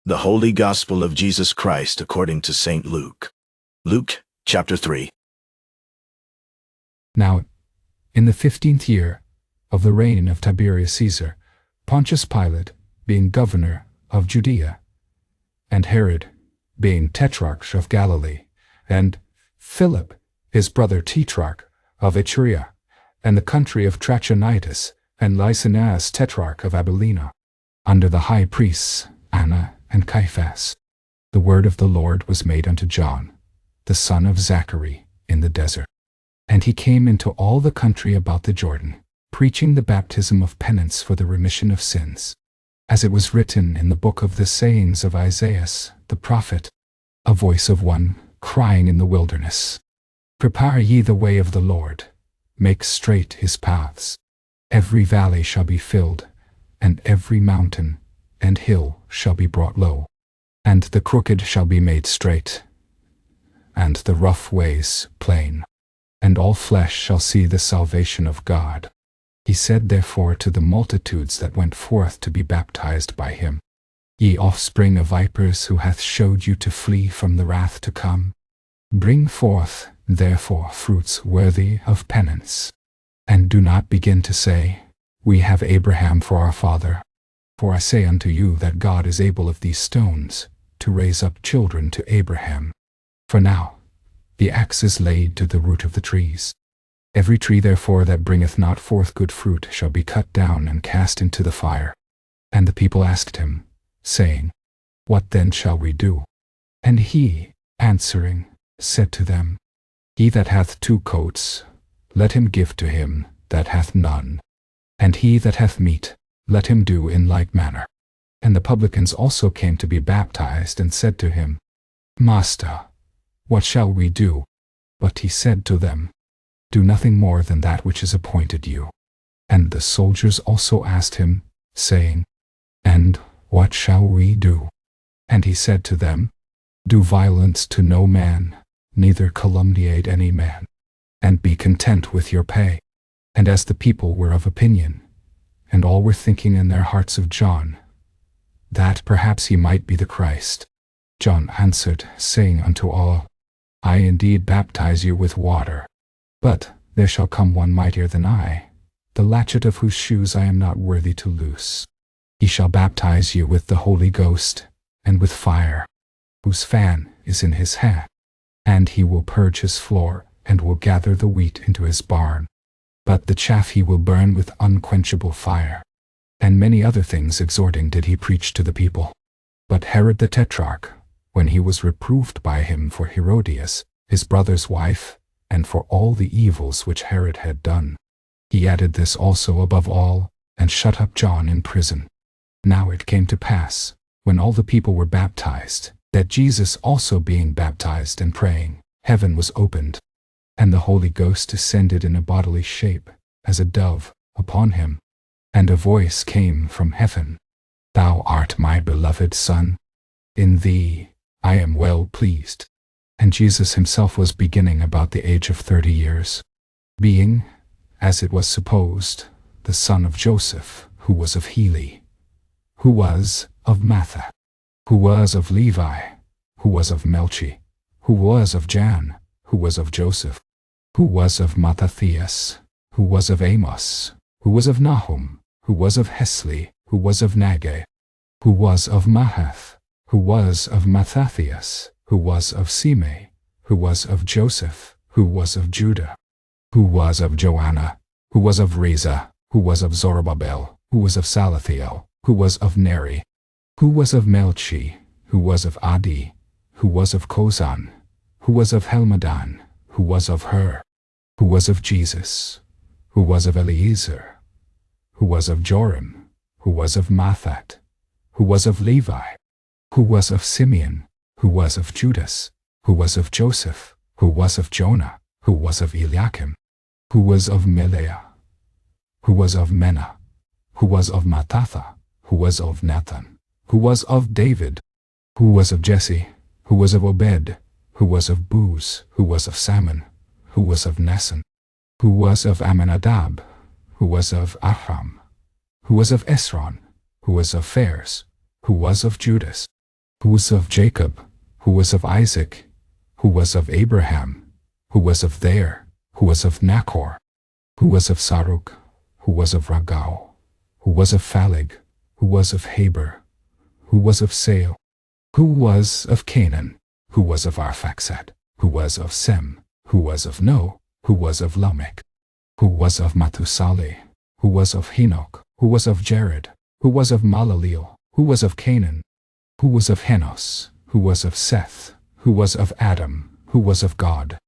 The Holy Gospel of Jesus Christ according to St. Luke. Luke, chapter 3. Now, in the 15th year of the reign of Tiberius Caesar, Pontius Pilate being governor of Judea, and Herod being tetrarch of Galilee, and Philip his brother tetrarch of Iturea, and the country of Trachonitis, and Lysanias tetrarch of Abilene, under the high priests Anna and Caiaphas, the word of the Lord was made unto John, the son of Zachary, in the desert. And he came into all the country about the Jordan, preaching the baptism of penance for the remission of sins, as it was written in the book of the sayings of Isaiah the prophet, a voice of one crying in the wilderness, Prepare ye the way of the Lord, make straight his paths. Every valley shall be filled, and every mountain and hill shall be brought low, and the crooked shall be made straight, and the rough ways plain, and all flesh shall see the salvation of God. He said therefore to the multitudes that went forth to be baptized by him, Ye offspring of vipers, who hath showed you to flee from the wrath to come? Bring forth, therefore, fruits worthy of penance, and do not begin to say, We have Abraham for our father. For I say unto you that God is able of these stones to raise up children to Abraham. For now the axe is laid to the root of the trees. Every tree therefore that bringeth not forth good fruit shall be cut down and cast into the fire. And the people asked him, saying, What then shall we do? And he, answering, said to them, He that hath 2 coats, let him give to him that hath none. And he that hath meat, let him do in like manner. And the publicans also came to be baptized, and said to him, Master, what shall we do? But he said to them, Do nothing more than that which is appointed you. And the soldiers also asked him, saying, And what shall we do? And he said to them, Do violence to no man, neither calumniate any man, and be content with your pay. And as the people were of opinion, and all were thinking in their hearts of John, that perhaps he might be the Christ, John answered, saying unto all, I indeed baptize you with water, but there shall come one mightier than I, the latchet of whose shoes I am not worthy to loose. He shall baptize you with the Holy Ghost, and with fire, whose fan is in his hand. And he will purge his floor, and will gather the wheat into his barn, but the chaff he will burn with unquenchable fire. And many other things exhorting did he preach to the people. But Herod the Tetrarch, when he was reproved by him for Herodias, his brother's wife, and for all the evils which Herod had done, he added this also above all, and shut up John in prison. Now it came to pass, when all the people were baptized, that Jesus also being baptized and praying, heaven was opened, and the Holy Ghost descended in a bodily shape, as a dove, upon him. And a voice came from heaven, Thou art my beloved Son, in thee I am well pleased. And Jesus himself was beginning about the age of 30 years, being, as it was supposed, the son of Joseph, who was of Heli, who was of Matha, who was of Levi, who was of Melchi, who was of Jan, who was of Joseph, who was of Mattathias, who was of Amos, who was of Nahum, who was of Hesli, who was of Naggai, who was of Mahath, who was of Mattathias, who was of Simei, who was of Joseph, who was of Judah, who was of Joanna, who was of Reza, who was of Zorobabel, who was of Salathiel, who was of Neri, who was of Melchi, who was of Adi, who was of Kozan, who was of Helmadan, who was of Hur, who was of Jesus, who was of Eliezer, who was of Joram, who was of Mathat, who was of Levi, who was of Simeon, who was of Judas, who was of Joseph, who was of Jonah, who was of Eliakim, who was of Melea, who was of Menah, who was of Mattatha, who was of Nathan, who was of David, who was of Jesse, who was of Obed, who was of Booz, who was of Salmon, who was of Naasson, who was of Amminadab, who was of Ahram, who was of Esron, who was of Phares, who was of Judas, who was of Jacob, who was of Isaac, who was of Abraham, who was of There, who was of Nachor, who was of Saruk, who was of Ragau, who was of Phaleg, who was of Heber, who was of Sale, who was of Canaan, who was of Arphaxad, who was of Sem, who was of No, who was of Lamech, who was of Mathusaleh, who was of Henoch, who was of Jared, who was of Malaleel, who was of Canaan, who was of Henos, who was of Seth, who was of Adam, who was of God,